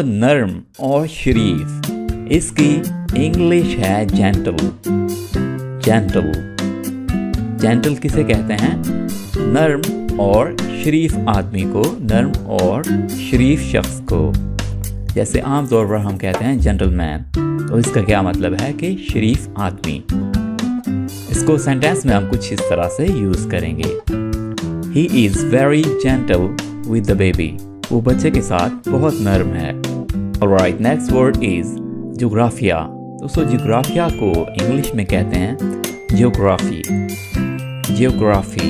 नर्म और शरीफ, इसकी इंग्लिश है जेंटल। जेंटल जेंटल किसे कहते हैं? नर्म और शरीफ आदमी को, नर्म और शरीफ शख्स को। जैसे आमतौर पर हम कहते हैं जेंटलमैन, तो इसका क्या मतलब है कि शरीफ आदमी। इसको सेंटेंस में हम कुछ इस तरह से यूज़ करेंगे। He is very gentle with the baby. वो बच्चे के साथ बहुत नर्म है। Alright, next word is जोग्राफिया। दोस्तों जोग्राफिया को इंग्लिश में कहते हैं geography. Geography.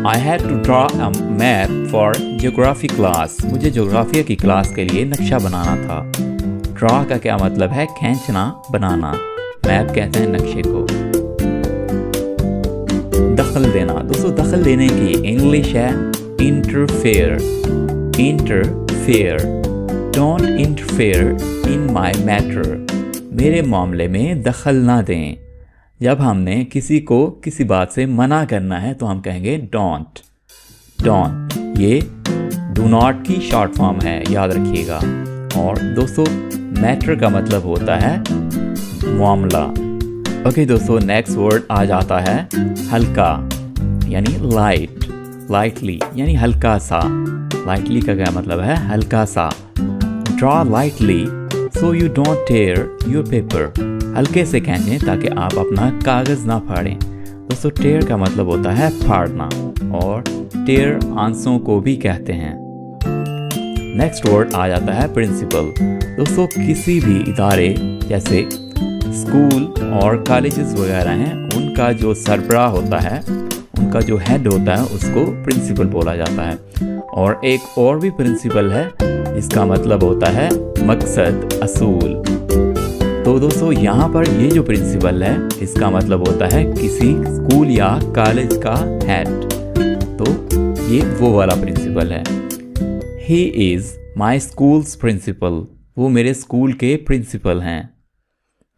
I had to draw a map for geography class. मुझे जोग्राफिया की क्लास के लिए नक्शा बनाना था। ड्रा का क्या मतलब है? खींचना, बनाना। मैप कहते हैं नक्शे को। दखल देना। दोस्तों दखल देने की इंग्लिश है interfere. Interfere. Don't interfere in my matter. मेरे मामले में दखल ना दें। जब हमने किसी को किसी बात से मना करना है तो हम कहेंगे डोंट। डोंट ये डू नॉट की शॉर्ट फॉर्म है, याद रखिएगा। और दोस्तों मैटर का मतलब होता है मामला। ओके दोस्तों, नेक्स्ट वर्ड आ जाता है हल्का, यानी लाइट। लाइटली यानी हल्का सा। लाइटली का क्या मतलब है? हल्का सा। Draw lightly so you don't tear your paper. हल्के से खींचें ताकि आप अपना कागज़ ना फाड़ें। दोस्तों टेयर का मतलब होता है फाड़ना, और टेयर आंसुओं को भी कहते हैं। नेक्स्ट वर्ड आ जाता है प्रिंसिपल। दोस्तों किसी भी इदारे जैसे स्कूल और कॉलेजेस वगैरह हैं, उनका जो सरबराह होता है, उनका जो हेड होता है, उसको प्रिंसिपल बोला जाता है। और एक और भी प्रिंसिपल है, इसका मतलब होता है मकसद, असूल। तो दोस्तों यहाँ पर ये जो प्रिंसिपल है, इसका मतलब होता है किसी स्कूल या कॉलेज का हेड। तो ये वो वाला प्रिंसिपल है। He is my school's principal. वो मेरे स्कूल के प्रिंसिपल हैं।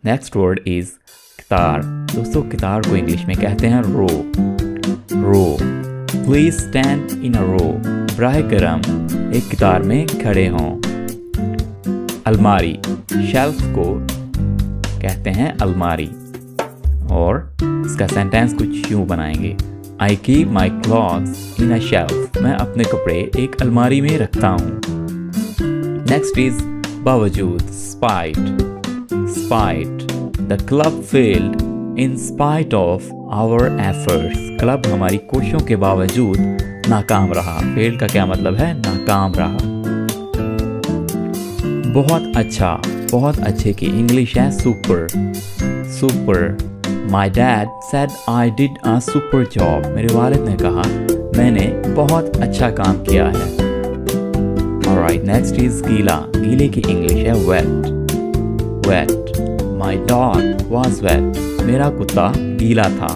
नेक्स्ट वर्ड इज कितार। दोस्तों कितार को इंग्लिश में कहते हैं रो। रो। प्लीज स्टैंड इन अ रो। बराह करम एक कितार में खड़े हों। अलमारी। शेल्फ को कहते हैं अलमारी। और इसका सेंटेंस कुछ यूं बनाएंगे। I keep my clothes in a shelf. मैं अपने कपड़े एक अलमारी में रखता हूँ। नेक्स्ट इज बावजूद, spite. Spite. The club failed in spite of our efforts. Club हमारी कोशिशों के बावजूद नाकाम रहा। फेल्ड का क्या मतलब है? नाकाम रहा। बहुत अच्छा, बहुत अच्छे की इंग्लिश है super. Super. My dad said I did a super job. मेरे वालिद ने कहा मैंने बहुत अच्छा काम किया है। Alright, next is गीला। गीले की इंग्लिश है wet. Wet. My dog was wet. मेरा कुत्ता गीला था।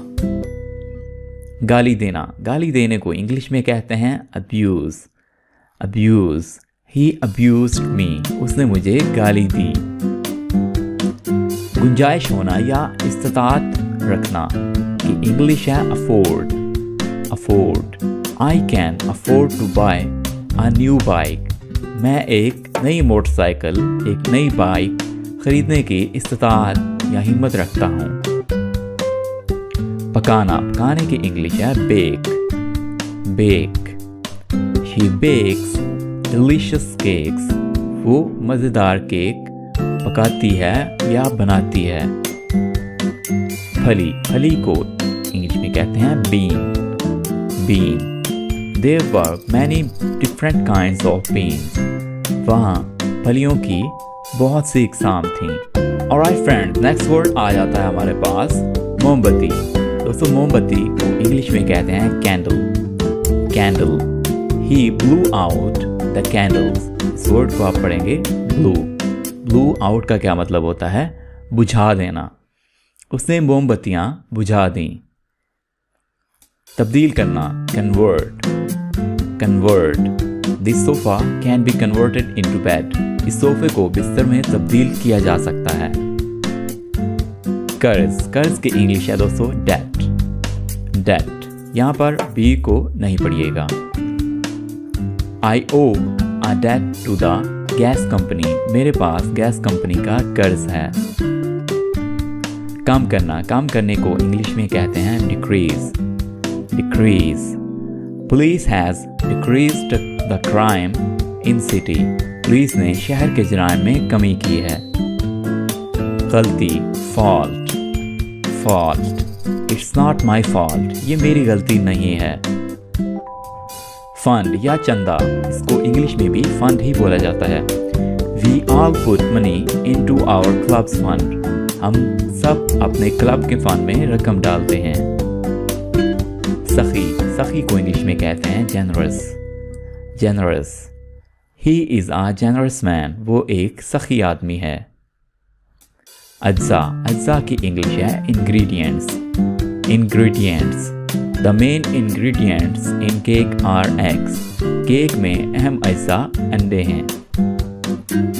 गाली देना। गाली देने को इंग्लिश में कहते हैं abuse. Abuse. He abused me. उसने मुझे गाली दी। गुंजाइश होना या इस्तात रखना की इंग्लिश है afford. Afford. I can afford to buy a new bike. मैं एक नई मोटरसाइकिल, एक नई बाइक खरीदने की इस्तात या हिम्मत रखता हूँ। पकाना। पकाने की इंग्लिश है bake. Bake. She bakes delicious cakes. वो मज़ेदार केक पकाती है या बनाती है। फली। फली को इंग्लिश में कहते हैं bean. Bean. There were many different kinds of beans. वहाँ फलियों की बहुत सी इकसाम थी। Alright friends, next word आ जाता है हमारे पास मोमबत्ती। दोस्तों मोमबत्ती को इंग्लिश में कहते हैं candle. Candle. He blew out the candles. इस वर्ड को आप पढ़ेंगे ब्लू। ब्लू आउट का क्या मतलब होता है? बुझा देना। उसने मोमबत्तियाँ बुझा दी। तब्दील करना। Convert. Convert. This sofa can be converted into bed. इस सोफे को बिस्तर में तब्दील किया जा सकता है। कर्ज। कर्ज की इंग्लिश है दोस्तों डेट। डेट। यहाँ पर बी को नहीं पढ़िएगा। I owe a debt to the gas company, मेरे पास गैस कंपनी का कर्ज है। काम करना, काम करने को इंग्लिश में कहते हैं decrease, decrease. Police has decreased the crime in city, police ने शहर के जराइम में कमी की है। गलती, fault, fault, it's not my fault, ये मेरी गलती नहीं है। फंड या चंदा, इसको इंग्लिश में भी फंड ही बोला जाता है। We all put money into our clubs fund, हम सब अपने क्लब के फंड में रकम डालते हैं। सखी, सखी को इंग्लिश में कहते हैं generous, generous. He is a generous man, वो एक सखी आदमी है। अज्जा, अज्जा की इंग्लिश है ingredients, ingredients. The main ingredients in cake are eggs, cake में अहम अज्जा अंडे हैं।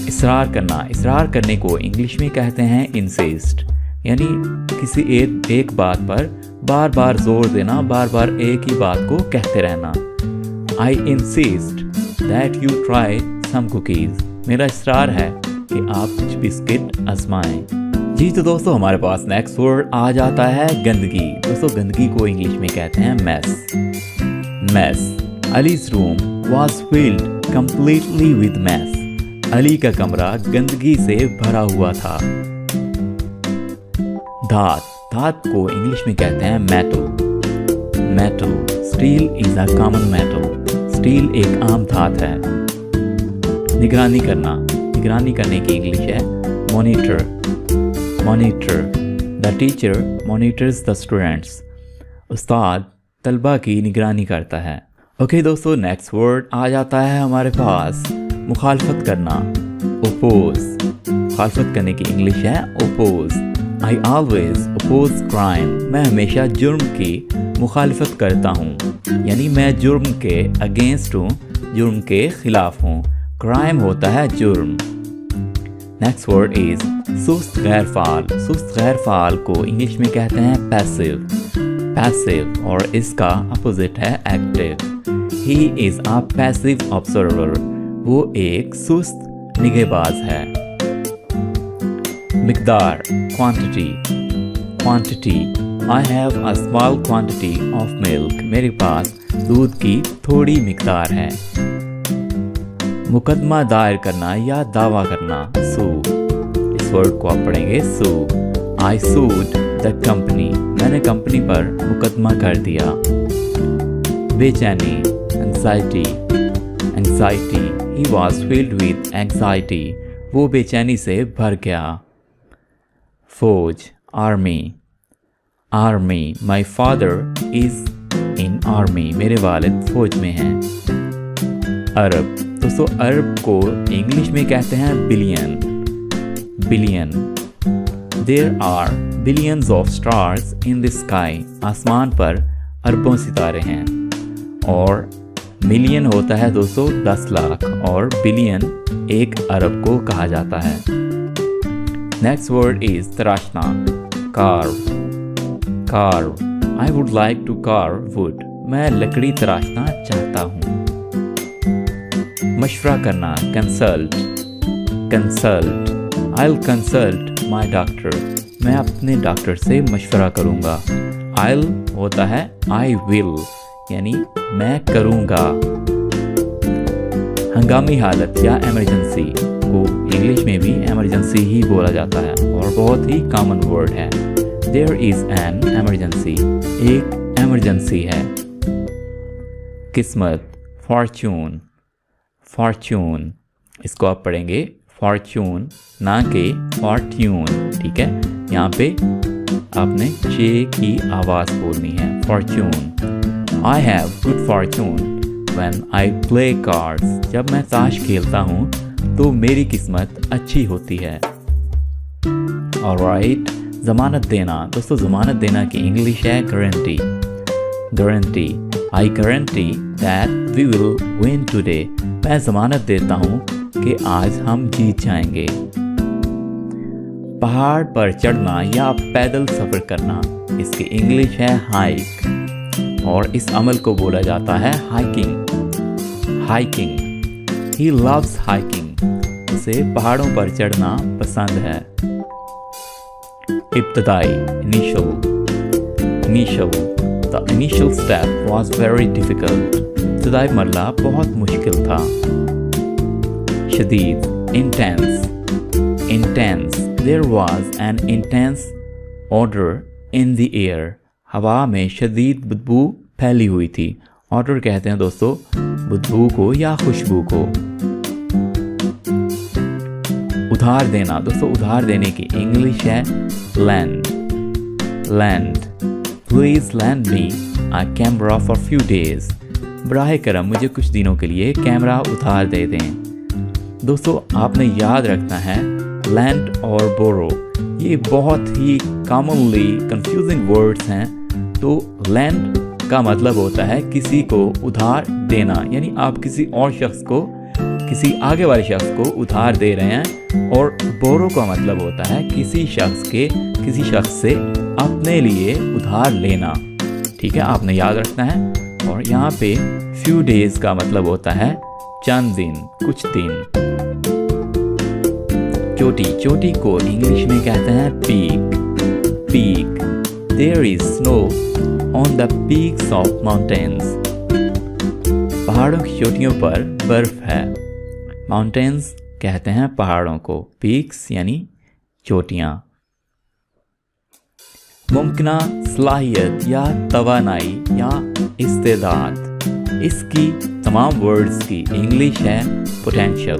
इसरार करना, इसरार करने को इंग्लिश में कहते हैं इंसिस्ट, यानी किसी एक बात पर बार बार जोर देना, बार बार एक ही बात को कहते रहना। I insist that you try some cookies, मेरा इसरार है कि आप कुछ बिस्किट आजमाएं। जी तो दोस्तों हमारे पास नेक्स्ट वर्ड आ जाता है गंदगी। दोस्तों गंदगी को इंग्लिश में कहते हैं mess, mess. Ali's room was filled completely with mess, Ali का कमरा गंदगी से भरा हुआ था। धात, धात को इंग्लिश में कहते हैं metal, metal. Steel is a common metal, steel एक आम धात है। निगरानी करना, निगरानी करने की इंग्लिश है monitor, monitor. The teacher monitors the students, उस्ताद तलबा की निगरानी करता है। ओके दोस्तों नेक्स्ट वर्ड आ जाता है हमारे पास मुखालफत करना, ओपोज। मुखालफत करने की इंग्लिश है oppose. I always oppose crime, मैं हमेशा जुर्म की मुखालफत करता हूँ, यानी मैं जुर्म के अगेंस्ट हूँ, जुर्म के खिलाफ हूँ। क्राइम होता है जुर्म। नेक्स्ट वर्ड इज सुस्त गैर फाल, सुस्त गैर फाल को इंग्लिश में कहते हैं पैसिव, पैसिव, और इसका अपोजिट है active. He is a passive observer, वो एक सुस्त निगहबाज है। मिकदार, quantity, quantity. I have a small quantity of milk, मेरे पास दूध की थोड़ी मिकदार है। मुकदमा दायर करना या दावा करना, सू, इस वर्ड को आप पढ़ेंगे सू। आई सूड द कंपनी, मैंने कंपनी पर मुकदमा कर दिया। बेचैनी, anxiety, anxiety. He was filled with anxiety, वो बेचैनी से भर गया। फौज, army, army. My father is in army, मेरे वालिद फौज में हैं। अरब, दोस्तों अरब को इंग्लिश में कहते हैं billion, billion. There are billions of stars in the sky, आसमान पर अरबों सितारे हैं। और मिलियन होता है दोस्तों 10 लाख, और बिलियन एक अरब को कहा जाता है। नेक्स्ट वर्ड इज तराशना, carve, carve. I would like to carve wood, मैं लकड़ी तराशना चाहता हूँ। मशवरा करना, consult, consult. I will consult my doctor, मैं अपने डॉक्टर से मशवरा करूँगा। आई विल होता है आई विल, यानी मैं करूँगा। हंगामी हालत या इमरजेंसी को इंग्लिश में भी इमरजेंसी ही बोला जाता है और बहुत ही कॉमन वर्ड है। देयर इज़ एन इमरजेंसी, एक इमरजेंसी है। किस्मत, फॉर्चून, फॉर्चून। इसको आप पढ़ेंगे फॉर्चून ना कि फॉर्ट्यून, ठीक है। यहाँ पे आपने चे की आवाज़ बोलनी है, Fortune. I have good Fortune when I play cards, जब मैं ताश खेलता हूँ तो मेरी किस्मत अच्छी होती है। ऑलराइट, ज़मानत देना, दोस्तों ज़मानत देना की इंग्लिश है guarantee, guarantee. I guarantee that we will win today, मैं ज़मानत देता हूँ कि आज हम जीत जाएंगे। पहाड़ पर चढ़ना या पैदल सफ़र करना, इसकी इंग्लिश है हाइक, और इस अमल को बोला जाता है hiking, hiking. He loves hiking, उसे पहाड़ों पर चढ़ना पसंद है। इब्तदाई initial the initial step was very difficult. इब्तदाई मरला बहुत मुश्किल था। शदीद intense there was an intense odor in the air। हवा में शदीद बदबू फैली हुई थी। ऑडर कहते हैं दोस्तों बदबू को या खुशबू को। उधार देना दोस्तों, उधार देने की इंग्लिश है lend। Please lend me a camera for few days। बराह करम मुझे कुछ दिनों के लिए कैमरा उधार दे दें। दोस्तों आपने याद रखना है lend और borrow ये बहुत ही कॉमनली कंफ्यूजिंग वर्ड्स हैं। तो lend का मतलब होता है किसी को उधार देना, यानी आप किसी और शख्स को, किसी आगे वाले शख्स को उधार दे रहे हैं। और borrow का मतलब होता है किसी शख्स से अपने लिए उधार लेना। ठीक है, आपने याद रखना है। और यहाँ पे few days का मतलब होता है चंद दिन, कुछ दिन। चोटी को इंग्लिश में कहते हैं peak. There is snow on the peaks of mountains। पहाड़ों की चोटियों पर बर्फ है। माउंटेन्स कहते हैं पहाड़ों को, पीक्स यानी चोटियां। मुमकिना सलाहियत या तवानाई या इस्तेदाद, इसकी तमाम वर्ड्स की इंग्लिश है पोटेंशियल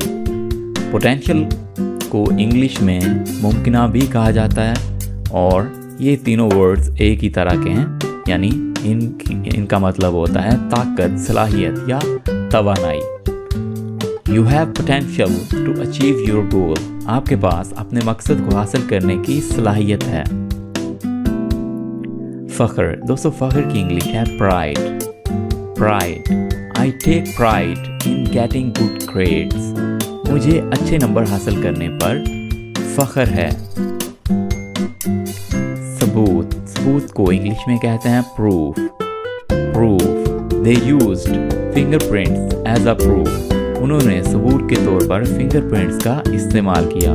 को इंग्लिश में मुमकिना भी कहा जाता है। और ये तीनों वर्ड्स एक ही तरह के हैं, यानी इनका मतलब होता है ताकत, सलाहियत या तवानाई। You have potential to achieve your goal. आपके पास अपने मकसद को हासिल करने की सलाहियत है। फ़ख्र दोस्तों, फ़ख्र की इंग्लिश है pride. I take pride in getting good grades. मुझे अच्छे नंबर हासिल करने पर फ़ख्र है। सबूत को इंग्लिश में कहते हैं proof. They used fingerprints as a proof. उन्होंने सबूत के तौर पर फिंगरप्रिंट्स का इस्तेमाल किया।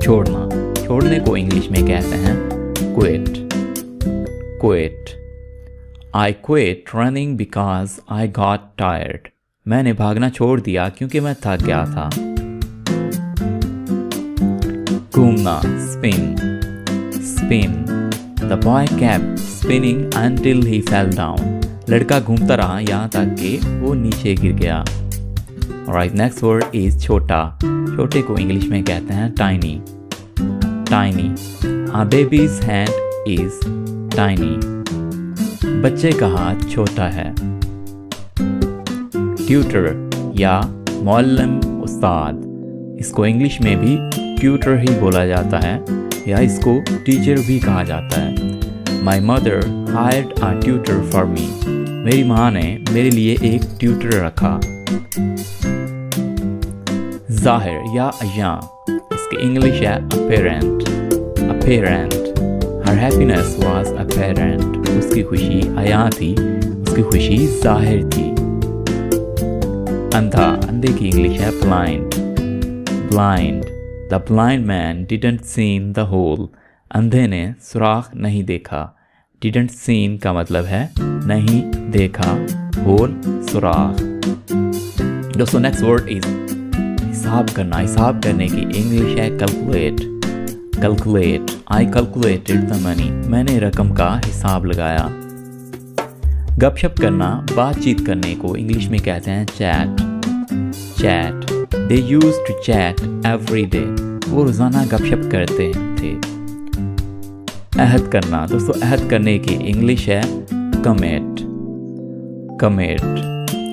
छोड़ने को इंग्लिश में कहते हैं quit. I quit running because I got tired। मैंने भागना छोड़ दिया क्योंकि मैं थक गया था। घूमना spin। The boy kept spinning until he fell down। लड़का घूमता रहा यहाँ तक कि वो नीचे गिर गया। Alright, next word is छोटे को इंग्लिश में कहते हैं tiny। A baby's hand is tiny। बच्चे का हाथ छोटा है। ट्यूटर या मौल्लम उस्ताद, इसको इंग्लिश में भी ट्यूटर ही बोला जाता है या इसको टीचर भी कहा जाता है। My mother hired a tutor for me. मेरी माँ ने मेरे लिए एक ट्यूटर रखा। जाहिर या अय्यां, इसकी इंग्लिश है apparent. Her happiness was apparent. उसकी खुशी अयां थी, उसकी खुशी जाहिर थी। अंधे की इंग्लिश है blind. The blind man didn't seen the hole. अंधे ने सुराख नहीं देखा। डिडंट सीन का मतलब है नहीं देखा, होल सुराख। दोस्तों नेक्स्ट वर्ड इज हिसाब करने की इंग्लिश है calculate. I calculated the money. मैंने रकम का हिसाब लगाया। गपशप करना, बातचीत करने को इंग्लिश में कहते हैं chat. They use to chat every day. वो रोज़ाना गपशप करते थे। अहद करना दोस्तों, अहद करने की इंग्लिश है कमिट।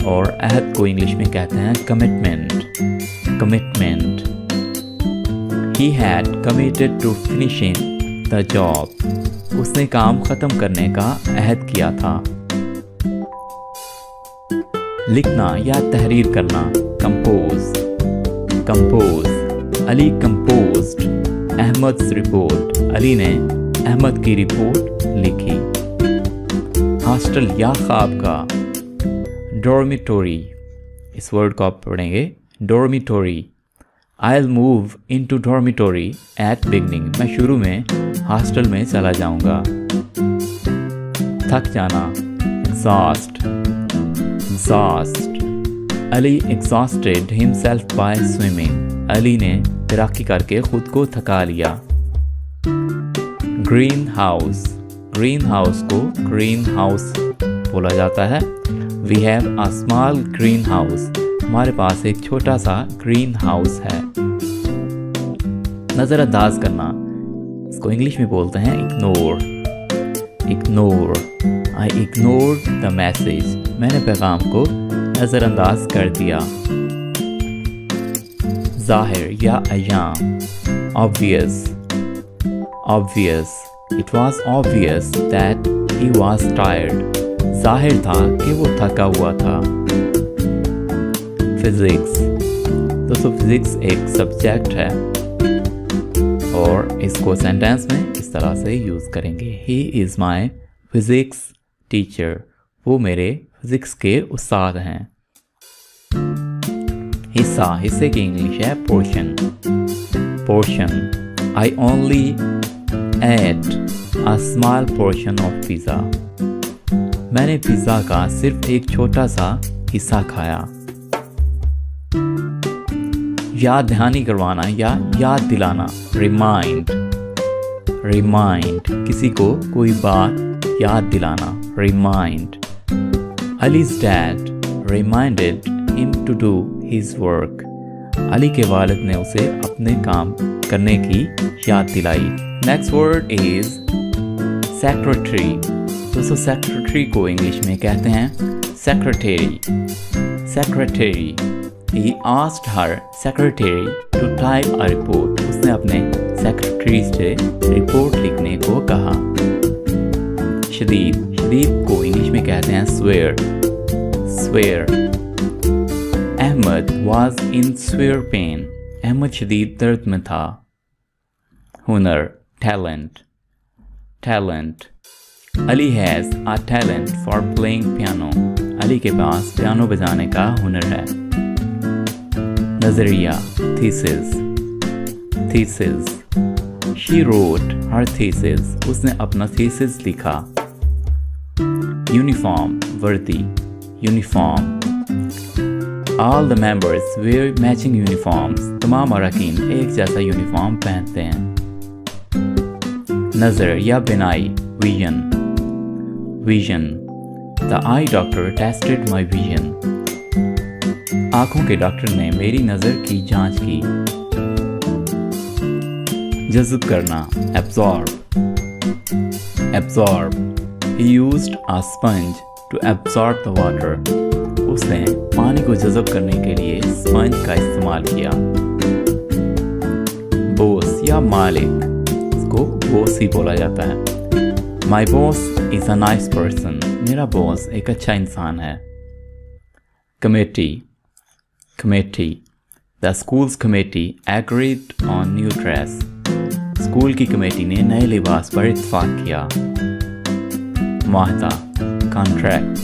और अहद को इंग्लिश में कहते हैं commitment. He had committed to finishing the job। उसने काम खत्म करने का अहद किया था। लिखना या तहरीर करना, compose. Ali composed Ahmed's report. Ali ने अहमद की रिपोर्ट लिखी। हॉस्टल या ख्वाब का, डॉर्मिटोरी। इस वर्ड को आप पढ़ेंगे dormitory, I'll move into dormitory at beginning. मैं शुरू में हॉस्टल में चला जाऊंगा। थक जाना, exhaust, exhaust. Ali exhausted himself by swimming. Ali ने तैराकी करके खुद को थका लिया। ग्रीन हाउस, ग्रीन हाउस को ग्रीन हाउस बोला जाता है। We have a small green house. हमारे पास एक छोटा सा ग्रीन हाउस है। नज़रअंदाज करना, इसको इंग्लिश में बोलते हैं ignore. Ignore, I ignore the message, मैंने पैगाम को नज़रअंदाज कर दिया। ज़ाहिर या अयाम, obvious, obvious, it was obvious that he was tired, ज़ाहिर था कि वो थका हुआ था। फिज़िक्स, दोस्तों फिज़िक्स एक सब्जेक्ट है और इसको सेंटेंस में इस तरह से यूज़ करेंगे। He is my physics teacher, वो मेरे फिज़िक्स के उस्ताद हैं। हिस्सा, हिस्से की इंग्लिश है portion. Portion, I only at a small portion of pizza, मैंने पिज़्ज़ा का सिर्फ एक छोटा सा हिस्सा खाया। याद दहानी करवाना या याद दिलाना, रिमाइंड, रिमाइंड, किसी को कोई बात याद दिलाना, remind. Ali's dad reminded him to do his work. Ali के वालिद ने उसे अपने काम करने की याद दिलाई। Next word is secretary. दोस्तों सेक्रेटरी को इंग्लिश में कहते हैं secretary. Secretary, he asked her secretary to type a report. उसने अपने सेक्रेटरी से रिपोर्ट लिखने को कहा। शदीद, शदीद को इंग्लिश में कहते हैं swear, swear. Ahmad was in severe pain. Ahmad शदीद दर्द में था। हुनर, talent, talent. Ali has a talent for playing piano. Ali के पास पियानो बजाने का हुनर है। नज़रिया, thesis, thesis. She wrote her thesis. उसने अपना thesis लिखा। Uniform, वर्दी, uniform. All the members wear matching uniforms. तमाम अरकान एक जैसा यूनिफॉर्म पहनते हैं। नज़र या बिनाई, vision, vision. The eye doctor tested my vision. आँखों के डॉक्टर ने मेरी नज़र की जांच की। जज़्ब करना, absorb, absorb. He used a sponge to absorb the water. उसने पानी को जज़्ब करने के लिए स्पंज का इस्तेमाल किया। बॉस या मालिक, इसको बॉस ही बोला जाता है। My boss is a nice person. मेरा बॉस एक अच्छा इंसान है। Committee, committee. The school's committee agreed on new dress. School की कमेटी ने नए लिबास पर इत्तेफाक किया। मुआहदा, contract,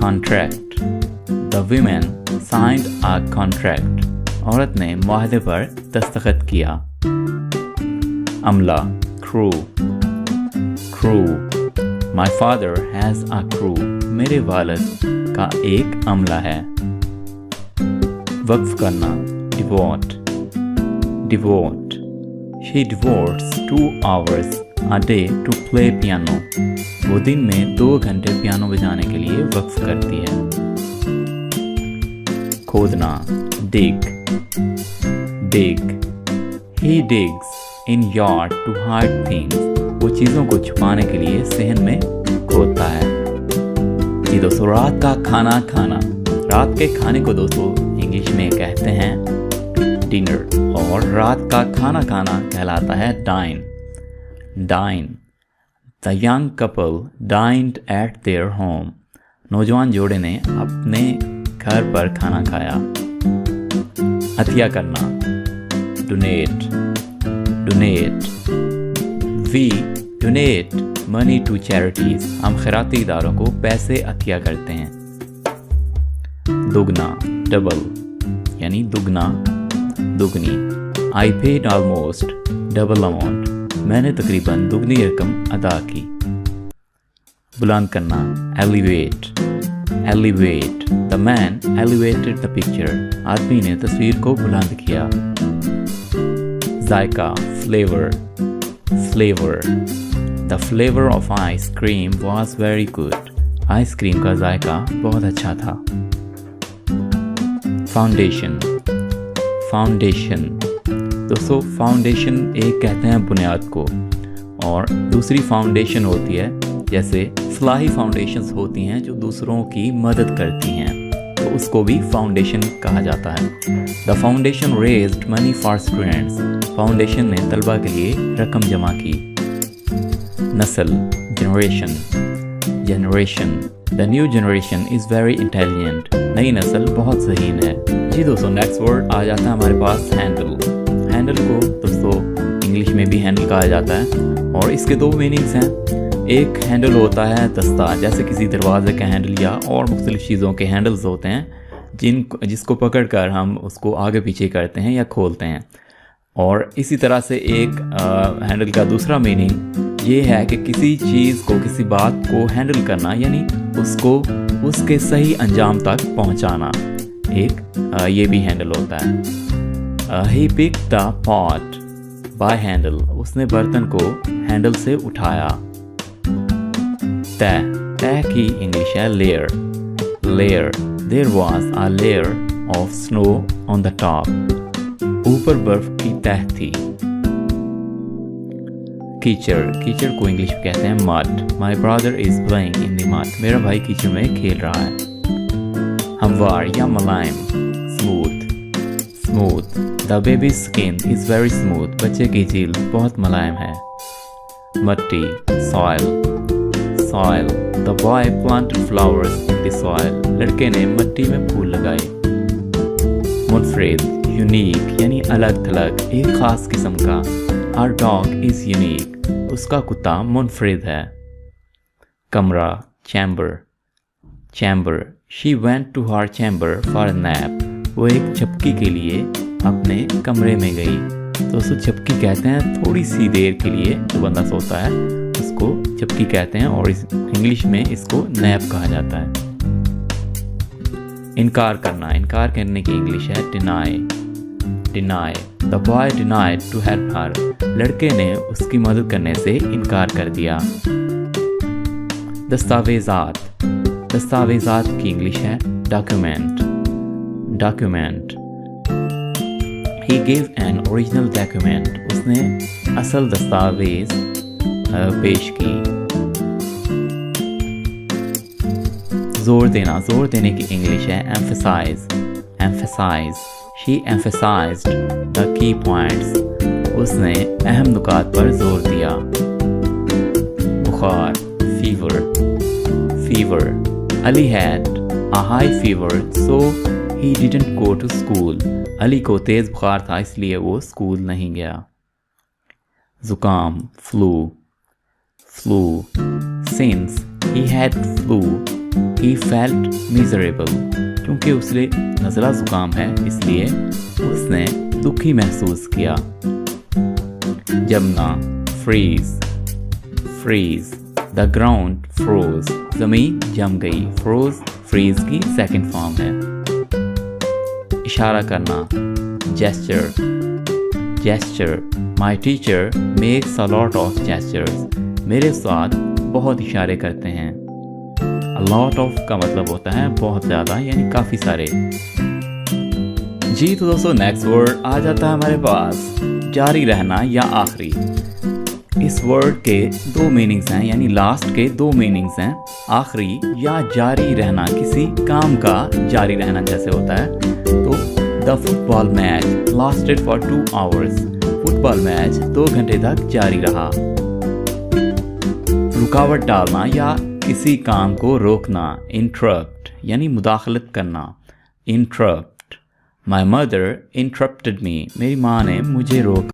contract. The women signed a contract. औरत ने मुआहदे पर दस्तखत किया। अमला, crew, crew. My father has a crew. मेरे वालिद का एक अमला है। वक्फ करना, devote, devote. She devotes 2 hours a day to play piano. वो दिन में 2 घंटे पियानो बजाने के लिए वक्फ करती है। खोदना, dig, dig. He digs in yard to hide things. वो चीज़ों को छुपाने के लिए सहन में खोदता है। जी दोस्तों, रात का खाना खाना, रात के खाने को दोस्तों इंग्लिश में कहते हैं डिनर और रात का खाना खाना कहलाता है dine, dine. The young couple dined at their home. नौजवान जोड़े ने अपने घर पर खाना खाया। अतिया करना, donate, donate. We donate money to charities. हम खैराती इदारों को पैसे अतिया करते हैं। दुगना, डबल, यानी दुगना, दुगनी। I paid almost double amount, मैंने तकरीबन दुगनी रकम अदा की। बुलंद करना, elevate, elevate. The man elevated the picture, आदमी ने तस्वीर को बुलंद किया। जायका, flavour, flavour. The flavour of ice cream was very good, ice cream का जायका बहुत अच्छा था। Foundation, foundation. दोस्तों फाउंडेशन एक कहते हैं बुनियाद को, और दूसरी फाउंडेशन होती है, जैसे फलाही फाउंडेशंस होती हैं जो दूसरों की मदद करती हैं, तो उसको भी फाउंडेशन कहा जाता है। The foundation raised money for students, foundation ने तलबा के लिए रकम जमा की। नस्ल, generation, generation. The new generation is very intelligent, नई नस्ल बहुत ज़हीन है। जी दोस्तों, नेक्स्ट वर्ड आ जाता है हमारे पास हैंडल। हैंडल को दोस्तों इंग्लिश में भी हैंडल कहा जाता है, और इसके दो मीनिंग्स हैं। एक हैंडल होता है दस्ता, जैसे किसी दरवाजे का हैंडल या और मुख्तलिफ चीज़ों के हैंडल्स होते हैं जिसको पकड़ कर हम उसको आगे पीछे करते हैं या खोलते हैं। और इसी तरह से एक हैंडल का दूसरा मीनिंग ये है कि किसी चीज़ को, किसी बात को हैंडल करना, यानी उसको उसके सही अंजाम तक पहुंचाना, एक ये भी हैंडल होता है। He picked the pot by handle, उसने बर्तन को हैंडल से उठाया। तह, तह की इंग्लिश है layer, layer. There was a layer of snow on the top, ऊपर बर्फ की तह थी। कीचड़, कीचड़ को इंग्लिश में कहते हैं mud. My brother is playing in the mud, मेरा भाई कीचड़ में खेल रहा है। हमवार या मुलायम, smooth, smooth. The baby skin is very smooth, बच्चे की जिल्द बहुत मुलायम है। मट्टी, soil, soil. The boy planted flowers in the soil, लड़के ने मिट्टी में फूल लगाए। मुनफरिद, यूनिक यानी अलग थलग, एक खास किस्म का। हर डॉग इज यूनिक, उसका कुत्ता मुनफरिद है। कमरा, chamber, chamber. She went to her chamber for a nap, वो एक झपकी के लिए अपने कमरे में गई। तो उसको झपकी कहते हैं, थोड़ी सी देर के लिए जो बंदा सोता है उसको झपकी कहते हैं, और इंग्लिश में इसको नैप कहा जाता है। इनकार करना, इनकार करने की इंग्लिश है deny, deny. The boy denied to help her, लड़के ने उसकी मदद करने से इनकार कर दिया। दस्तावेजात, दस्तावेजात की इंग्लिश है document, document. He gave an original document, उसने असल दस्तावेज पेश की। जोर देना, जोर देने की इंग्लिश है emphasize, emphasize. She emphasized the key points, उसने अहम नुकात पर जोर दिया। बुखार, fever, fever. Ali had a high fever so he didn't go to school, Ali को तेज़ बुखार था इसलिए वो स्कूल नहीं गया। ज़ुकाम, flu, flu. Since he had flu he felt miserable, क्योंकि उसे नज़ला ज़ुकाम है इसलिए उसने दुखी महसूस किया। जमना, freeze, freeze. The ground froze, ज़मीन जम गई। फ्रोज फ्रीज की सेकंड फॉर्म है। इशारा करना, gesture, gesture. My teacher makes a lot of gestures, मेरे उस्ताद बहुत इशारे करते हैं। A lot of का मतलब होता है बहुत ज़्यादा, यानी काफ़ी सारे। जी तो दोस्तों नेक्स्ट वर्ड आ जाता है हमारे पास जारी रहना या आखिरी। इस वर्ड के दो मीनिंग्स हैं, यानी लास्ट के दो मीनिंग्स हैं। आखिरी या जारी रहना, किसी काम का जारी रहना जैसे होता है। तो the football match lasted for 2 hours, football match 2 घंटे तक जारी रहा। रुकावट डालना या किसी काम को रोकना, इंटरप्ट यानी मुदाखलत करना, इंटरप्ट। माई मदर इंटरप्टेड मी, मेरी माँ ने मुझे रोका।